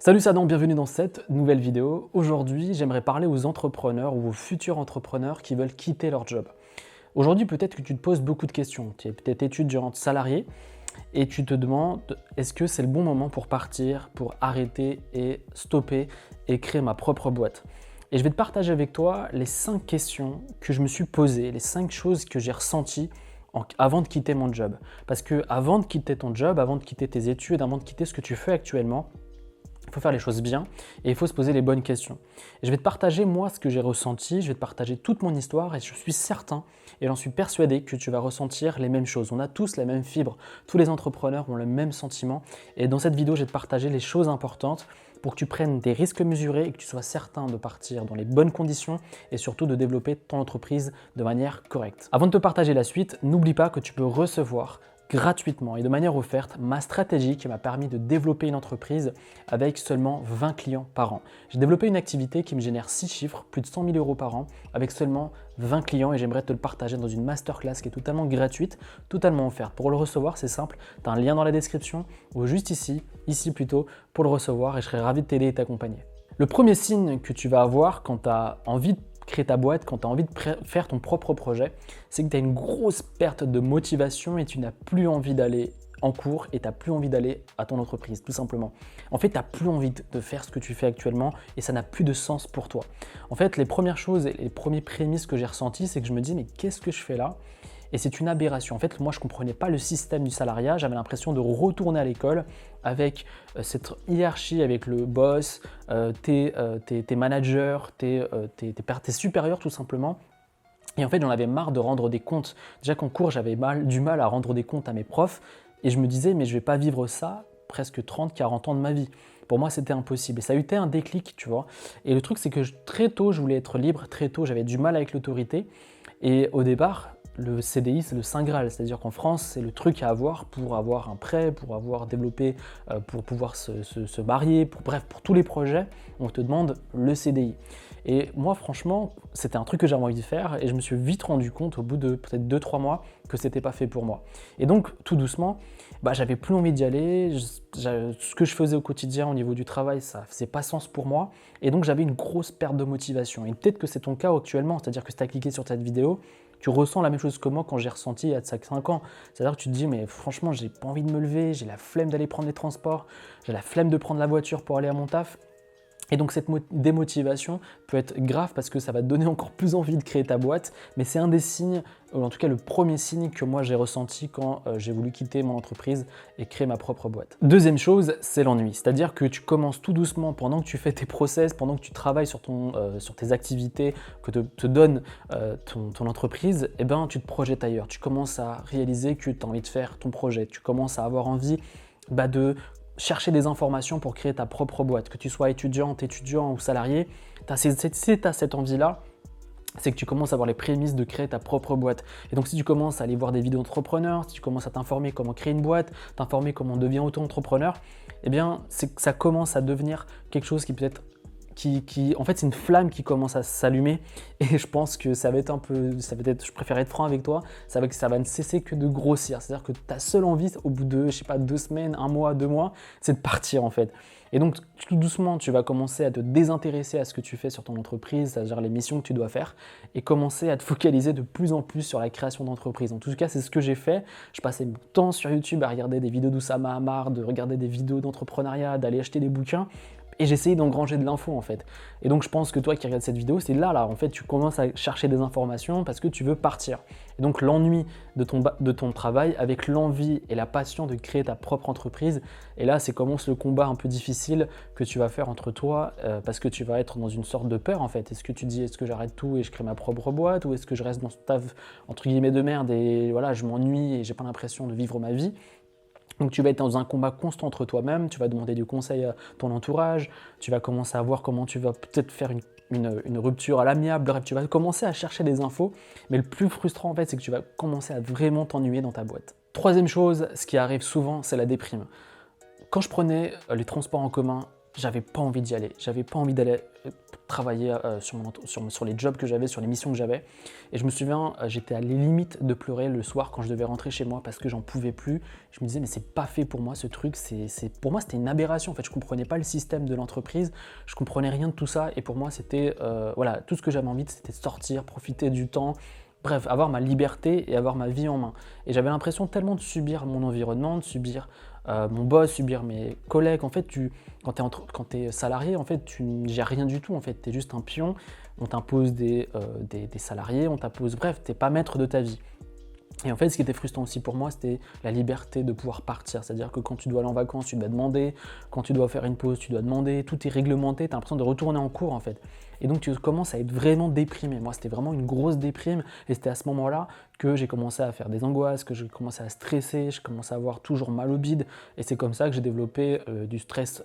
Salut, c'est Adam, bienvenue dans cette nouvelle vidéo. Aujourd'hui, j'aimerais parler aux entrepreneurs ou aux futurs entrepreneurs qui veulent quitter leur job. Aujourd'hui, peut-être que tu te poses beaucoup de questions. Tu es peut-être étudiant salarié et tu te demandes est-ce que c'est le bon moment pour partir, pour arrêter et stopper et créer ma propre boîte. Et je vais te partager avec toi les 5 questions que je me suis posées, les 5 choses que j'ai ressenties avant de quitter mon job. Parce que avant de quitter ton job, avant de quitter tes études, avant de quitter ce que tu fais actuellement, il faut faire les choses bien et il faut se poser les bonnes questions. Et je vais te partager moi ce que j'ai ressenti, je vais te partager toute mon histoire et je suis certain et j'en suis persuadé que tu vas ressentir les mêmes choses. On a tous la même fibre, tous les entrepreneurs ont le même sentiment et dans cette vidéo, je vais te partager les choses importantes pour que tu prennes des risques mesurés et que tu sois certain de partir dans les bonnes conditions et surtout de développer ton entreprise de manière correcte. Avant de te partager la suite, n'oublie pas que tu peux recevoir gratuitement et de manière offerte ma stratégie qui m'a permis de développer une entreprise avec seulement 20 clients par an. J'ai développé une activité qui me génère 6 chiffres, plus de 100 000 € par an avec seulement 20 clients et j'aimerais te le partager dans une masterclass qui est totalement gratuite, totalement offerte. Pour le recevoir, c'est simple, tu as un lien dans la description ou juste ici plutôt pour le recevoir et je serai ravi de t'aider et t'accompagner. Le premier signe que tu vas avoir quand tu as envie de créer ta boîte, quand tu as envie de faire ton propre projet, c'est que tu as une grosse perte de motivation et tu n'as plus envie d'aller en cours et tu n'as plus envie d'aller à ton entreprise, tout simplement. En fait, tu n'as plus envie de faire ce que tu fais actuellement et ça n'a plus de sens pour toi. En fait, les premières choses et les premiers prémices que j'ai ressentis, c'est que je me dis mais qu'est-ce que je fais là ? Et c'est une aberration. En fait, moi, je ne comprenais pas le système du salariat. J'avais l'impression de retourner à l'école avec cette hiérarchie, avec le boss, tes managers, tes supérieurs tout simplement. Et en fait, j'en avais marre de rendre des comptes. Déjà qu'en cours, j'avais du mal à rendre des comptes à mes profs. Et je me disais, mais je ne vais pas vivre ça presque 30-40 ans de ma vie. Pour moi, c'était impossible. Et ça a été un déclic, tu vois. Et le truc, c'est que très tôt, je voulais être libre. Très tôt, j'avais du mal avec l'autorité. Et au départ, le CDI, c'est le Saint Graal, c'est-à-dire qu'en France, c'est le truc à avoir pour avoir un prêt, pour avoir développé, pour pouvoir se marier, pour tous les projets, on te demande le CDI. Et moi, franchement, c'était un truc que j'avais envie de faire et je me suis vite rendu compte au bout de peut-être 2-3 mois que c'était pas fait pour moi. Et donc, tout doucement, j'avais plus envie d'y aller, ce que je faisais au quotidien au niveau du travail, ça faisait pas sens pour moi et donc j'avais une grosse perte de motivation. Et peut-être que c'est ton cas actuellement, c'est-à-dire que si tu as cliqué sur cette vidéo, tu ressens la même chose que moi quand j'ai ressenti il y a 5 ans. C'est-à-dire que tu te dis, mais franchement, j'ai pas envie de me lever, j'ai la flemme d'aller prendre les transports, j'ai la flemme de prendre la voiture pour aller à mon taf. Et donc cette démotivation peut être grave parce que ça va te donner encore plus envie de créer ta boîte, mais c'est un des signes, ou en tout cas le premier signe que moi j'ai ressenti quand j'ai voulu quitter mon entreprise et créer ma propre boîte. Deuxième chose, c'est l'ennui, c'est-à-dire que tu commences tout doucement pendant que tu fais tes process, pendant que tu travailles sur tes activités que te donne ton entreprise, et tu te projettes ailleurs, tu commences à réaliser que tu as envie de faire ton projet, tu commences à avoir envie de chercher des informations pour créer ta propre boîte, que tu sois étudiant ou salarié, si tu as cette envie-là, c'est que tu commences à avoir les prémices de créer ta propre boîte. Et donc si tu commences à aller voir des vidéos d'entrepreneurs, si tu commences à t'informer comment créer une boîte, t'informer comment on devient auto-entrepreneur, c'est que ça commence à devenir quelque chose qui peut-être en fait, c'est une flamme qui commence à s'allumer et je pense que je préfère être franc avec toi, ça va ne cesser que de grossir. C'est-à-dire que ta seule envie au bout de, 2 semaines, 1 mois, 2 mois, c'est de partir en fait. Et donc, tout doucement, tu vas commencer à te désintéresser à ce que tu fais sur ton entreprise, c'est-à-dire les missions que tu dois faire, et commencer à te focaliser de plus en plus sur la création d'entreprise. En tout cas, c'est ce que j'ai fait. Je passais mon temps sur YouTube à regarder des vidéos d'Oussama Hamar, de regarder des vidéos d'entrepreneuriat, d'aller acheter des bouquins. Et j'essayais d'engranger de l'info en fait. Et donc je pense que toi qui regardes cette vidéo, c'est là en fait tu commences à chercher des informations parce que tu veux partir. Et donc l'ennui de ton travail avec l'envie et la passion de créer ta propre entreprise. Et là c'est commence le combat un peu difficile que tu vas faire entre toi parce que tu vas être dans une sorte de peur en fait. Est-ce que tu dis est-ce que j'arrête tout et je crée ma propre boîte ou est-ce que je reste dans ce taf entre guillemets de merde et voilà je m'ennuie et j'ai pas l'impression de vivre ma vie. Donc tu vas être dans un combat constant entre toi-même, tu vas demander du conseil à ton entourage, tu vas commencer à voir comment tu vas peut-être faire une rupture à l'amiable, bref, tu vas commencer à chercher des infos, mais le plus frustrant en fait, c'est que tu vas commencer à vraiment t'ennuyer dans ta boîte. Troisième chose, ce qui arrive souvent, c'est la déprime. Quand je prenais les transports en commun, j'avais pas envie d'y aller, j'avais pas envie d'aller travailler sur les jobs que j'avais, sur les missions que j'avais. Et je me souviens, j'étais à les limites de pleurer le soir quand je devais rentrer chez moi parce que j'en pouvais plus. Je me disais, mais c'est pas fait pour moi ce truc. Pour moi, c'était une aberration. En fait, je comprenais pas le système de l'entreprise. Je comprenais rien de tout ça. Et pour moi, c'était voilà, tout ce que j'avais envie, c'était de sortir, profiter du temps. Bref, avoir ma liberté et avoir ma vie en main. Et j'avais l'impression tellement de subir mon environnement, de subir mon boss, subir mes collègues. En fait, quand tu es salarié, en fait, tu ne gères rien du tout. En fait, tu es juste un pion. On t'impose des salariés, on t'impose, bref, tu n'es pas maître de ta vie. Et en fait, ce qui était frustrant aussi pour moi, c'était la liberté de pouvoir partir. C'est-à-dire que quand tu dois aller en vacances, tu dois demander. Quand tu dois faire une pause, tu dois demander. Tout est réglementé, tu as l'impression de retourner en cours en fait. Et donc tu commences à être vraiment déprimé. Moi, c'était vraiment une grosse déprime. Et c'était à ce moment-là que j'ai commencé à faire des angoisses, que j'ai commencé à stresser, je commençais à avoir toujours mal au bide. Et c'est comme ça que j'ai développé du stress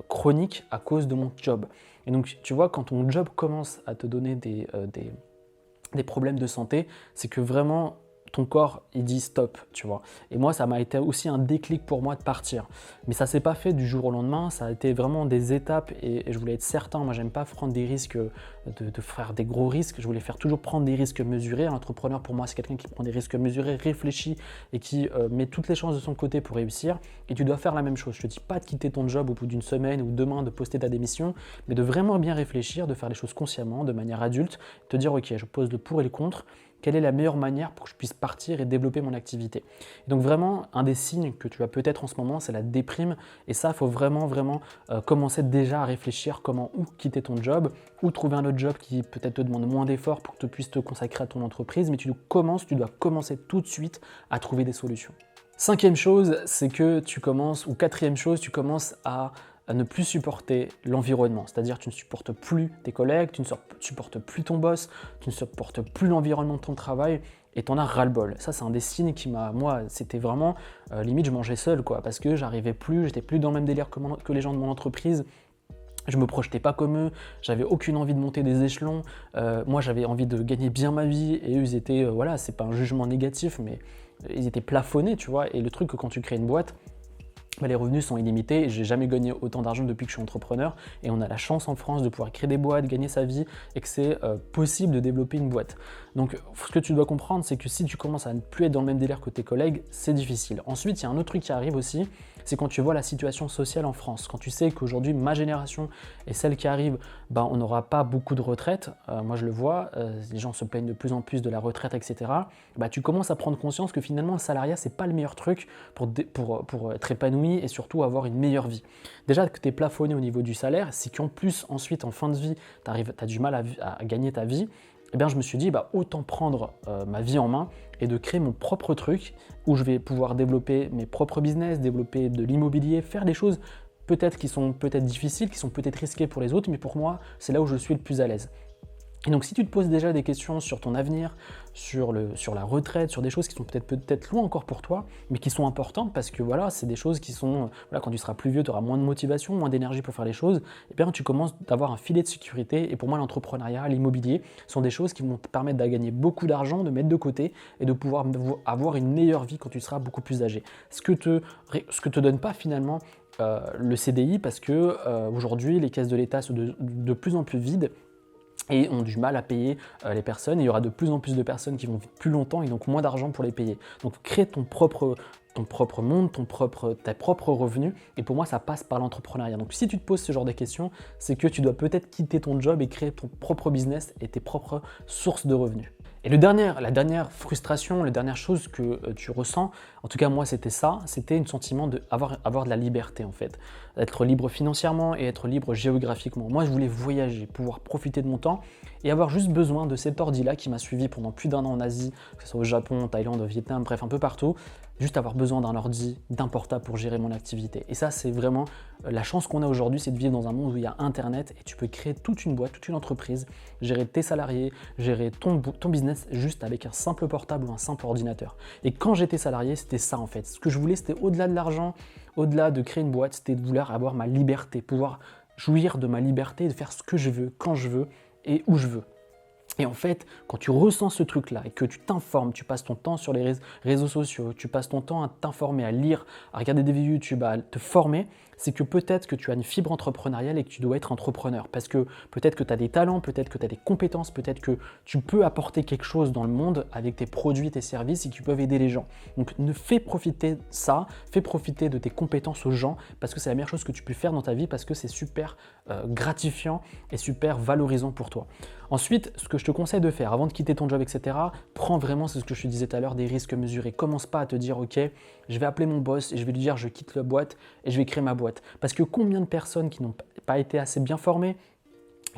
chronique à cause de mon job. Et donc, tu vois, quand ton job commence à te donner des problèmes de santé, c'est que vraiment ton corps il dit stop, tu vois. Et moi, ça m'a été aussi un déclic pour moi de partir. Mais ça s'est pas fait du jour au lendemain, ça a été vraiment des étapes et je voulais être certain. Moi, j'aime pas prendre des risques, de faire des gros risques. Je voulais faire toujours prendre des risques mesurés. Un entrepreneur, pour moi, c'est quelqu'un qui prend des risques mesurés, réfléchis et qui met toutes les chances de son côté pour réussir. Et tu dois faire la même chose. Je te dis pas de quitter ton job au bout d'une semaine ou demain de poster ta démission, mais de vraiment bien réfléchir, de faire les choses consciemment, de manière adulte, te dire ok, je pose le pour et le contre. Quelle est la meilleure manière pour que je puisse partir et développer mon activité. Et donc vraiment, un des signes que tu as peut-être en ce moment, c'est la déprime. Et ça, il faut vraiment commencer déjà à réfléchir comment ou quitter ton job, ou trouver un autre job qui peut-être te demande moins d'efforts pour que tu puisses te consacrer à ton entreprise. Mais tu dois commencer tout de suite à trouver des solutions. Cinquième chose, c'est que quatrième chose, tu commences à ne plus supporter l'environnement. C'est-à-dire tu ne supportes plus tes collègues, tu ne supportes plus ton boss, tu ne supportes plus l'environnement de ton travail et tu en as ras-le-bol. Ça, c'est un des signes moi, c'était vraiment, limite, je mangeais seul, quoi, parce que j'arrivais plus, j'étais plus dans le même délire que les gens de mon entreprise. Je me projetais pas comme eux, j'avais aucune envie de monter des échelons. Moi, j'avais envie de gagner bien ma vie et eux, ils étaient, voilà, c'est pas un jugement négatif, mais ils étaient plafonnés, tu vois. Et le truc que quand tu crées une boîte, les revenus sont illimités et j'ai jamais gagné autant d'argent depuis que je suis entrepreneur et on a la chance en France de pouvoir créer des boîtes, gagner sa vie et que c'est possible de développer une boîte. Donc ce que tu dois comprendre, c'est que si tu commences à ne plus être dans le même délire que tes collègues, c'est difficile. Ensuite, il y a un autre truc qui arrive aussi, c'est quand tu vois la situation sociale en France. Quand tu sais qu'aujourd'hui, ma génération et celle qui arrive, on n'aura pas beaucoup de retraite. Moi, je le vois, les gens se plaignent de plus en plus de la retraite, etc. Tu commences à prendre conscience que finalement, le salariat, c'est pas le meilleur truc pour être épanoui et surtout avoir une meilleure vie. Déjà que tu es plafonné au niveau du salaire, si qu'en plus ensuite en fin de vie tu as du mal à gagner ta vie, je me suis dit autant prendre ma vie en main et de créer mon propre truc où je vais pouvoir développer mes propres business, développer de l'immobilier, faire des choses peut-être qui sont peut-être difficiles, qui sont peut-être risquées pour les autres, mais pour moi c'est là où je suis le plus à l'aise. Et donc si tu te poses déjà des questions sur ton avenir, sur la retraite, sur des choses qui sont peut-être loin encore pour toi, mais qui sont importantes parce que voilà, c'est des choses qui sont, quand tu seras plus vieux, tu auras moins de motivation, moins d'énergie pour faire les choses, tu commences d'avoir un filet de sécurité. Et pour moi, l'entrepreneuriat, l'immobilier sont des choses qui vont te permettre de gagner beaucoup d'argent, de mettre de côté et de pouvoir avoir une meilleure vie quand tu seras beaucoup plus âgé. Ce que te donne pas finalement le CDI parce que aujourd'hui, les caisses de l'État sont de plus en plus vides et ont du mal à payer les personnes. Et il y aura de plus en plus de personnes qui vont vivre plus longtemps et donc moins d'argent pour les payer. Donc crée ton propre monde, tes propres revenus. Et pour moi, ça passe par l'entrepreneuriat. Donc si tu te poses ce genre de questions, c'est que tu dois peut-être quitter ton job et créer ton propre business et tes propres sources de revenus. Et la dernière frustration, la dernière chose que tu ressens, en tout cas moi c'était ça, c'était un sentiment d'avoir de la liberté en fait. Être libre financièrement et être libre géographiquement. Moi je voulais voyager, pouvoir profiter de mon temps et avoir juste besoin de cet ordi-là qui m'a suivi pendant plus d'1 an en Asie, que ce soit au Japon, en Thaïlande, au Vietnam, bref un peu partout. Juste avoir besoin d'un ordi, d'un portable pour gérer mon activité. Et ça, c'est vraiment la chance qu'on a aujourd'hui, c'est de vivre dans un monde où il y a Internet et tu peux créer toute une boîte, toute une entreprise, gérer tes salariés, gérer ton business juste avec un simple portable ou un simple ordinateur. Et quand j'étais salarié, c'était ça en fait. Ce que je voulais, c'était au-delà de l'argent, au-delà de créer une boîte, c'était de vouloir avoir ma liberté, pouvoir jouir de ma liberté, de faire ce que je veux, quand je veux et où je veux. Et en fait, quand tu ressens ce truc-là et que tu t'informes, tu passes ton temps sur les réseaux sociaux, tu passes ton temps à t'informer, à lire, à regarder des vidéos YouTube, à te former, c'est que peut-être que tu as une fibre entrepreneuriale et que tu dois être entrepreneur. Parce que peut-être que tu as des talents, peut-être que tu as des compétences, peut-être que tu peux apporter quelque chose dans le monde avec tes produits, tes services et qui peuvent aider les gens. Donc fais profiter ça, fais profiter de tes compétences aux gens parce que c'est la meilleure chose que tu peux faire dans ta vie parce que c'est super gratifiant et super valorisant pour toi. Ensuite, ce que je te conseille de faire avant de quitter ton job, etc., prends vraiment, c'est ce que je te disais tout à l'heure, des risques mesurés. Commence pas à te dire, ok, je vais appeler mon boss et je vais lui dire, je quitte la boîte et je vais créer ma boîte. Parce que combien de personnes qui n'ont pas été assez bien formées,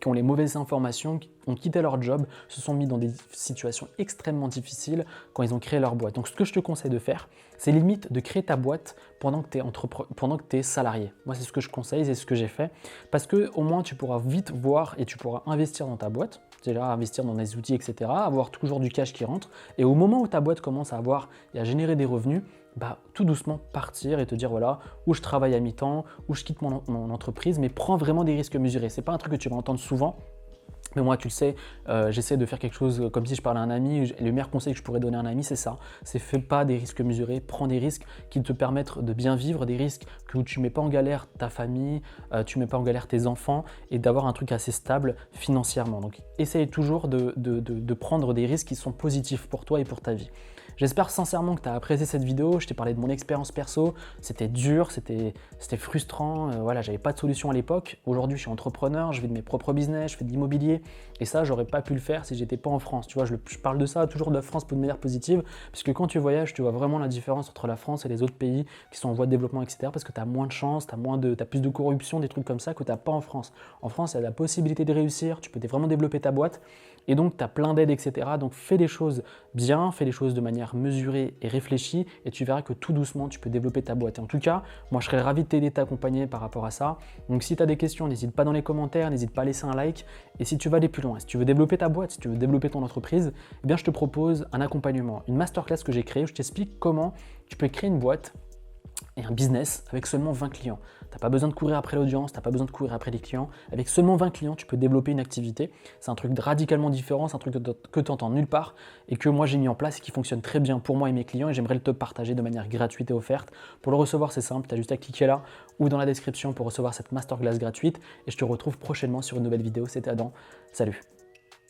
qui ont les mauvaises informations, qui ont quitté leur job, se sont mis dans des situations extrêmement difficiles quand ils ont créé leur boîte. Donc ce que je te conseille de faire, c'est limite de créer ta boîte pendant que tu es salarié. Moi, c'est ce que je conseille, c'est ce que j'ai fait, parce qu'au moins tu pourras vite voir et tu pourras investir dans ta boîte, déjà investir dans des outils, etc., avoir toujours du cash qui rentre, et au moment où ta boîte commence à avoir et à générer des revenus, tout doucement partir et te dire voilà, où je travaille à mi-temps, où je quitte mon entreprise, mais prends vraiment des risques mesurés. C'est pas un truc que tu vas entendre souvent, mais moi, tu le sais, j'essaie de faire quelque chose comme si je parlais à un ami. Le meilleur conseil que je pourrais donner à un ami, c'est ça. C'est fais pas des risques mesurés, prends des risques qui te permettent de bien vivre, des risques où tu ne mets pas en galère ta famille, tu ne mets pas en galère tes enfants et d'avoir un truc assez stable financièrement. Donc, essaye toujours de prendre des risques qui sont positifs pour toi et pour ta vie. J'espère sincèrement que tu as apprécié cette vidéo. Je t'ai parlé de mon expérience perso. C'était dur, c'était frustrant. Voilà, j'avais pas de solution à l'époque. Aujourd'hui, je suis entrepreneur, je vis de mes propres business, je fais de l'immobilier. Et ça, j'aurais pas pu le faire si j'étais pas en France. Tu vois, je parle de ça toujours de la France pour de manière positive, puisque quand tu voyages, tu vois vraiment la différence entre la France et les autres pays qui sont en voie de développement, etc. Parce que tu as moins de chance, tu as plus de corruption, des trucs comme ça que tu n'as pas en France. En France, il y a la possibilité de réussir, tu peux vraiment développer ta boîte. Et donc, tu as plein d'aides, etc. Donc, fais les choses bien, fais les choses de manière mesurée et réfléchie, et tu verras que tout doucement, tu peux développer ta boîte. Et en tout cas, moi, je serais ravi de t'aider, t'accompagner par rapport à ça. Donc, si tu as des questions, n'hésite pas dans les commentaires, n'hésite pas à laisser un like. Et si tu vas aller plus loin, si tu veux développer ta boîte, si tu veux développer ton entreprise, eh bien, je te propose un accompagnement, une masterclass que j'ai créée où je t'explique comment tu peux créer une boîte et un business avec seulement 20 clients. Tu n'as pas besoin de courir après l'audience, tu n'as pas besoin de courir après les clients. Avec seulement 20 clients, tu peux développer une activité. C'est un truc radicalement différent, c'est un truc que tu entends nulle part et que moi j'ai mis en place et qui fonctionne très bien pour moi et mes clients et j'aimerais le te partager de manière gratuite et offerte. Pour le recevoir, c'est simple, tu as juste à cliquer là ou dans la description pour recevoir cette masterclass gratuite et je te retrouve prochainement sur une nouvelle vidéo. C'était Adam. Salut!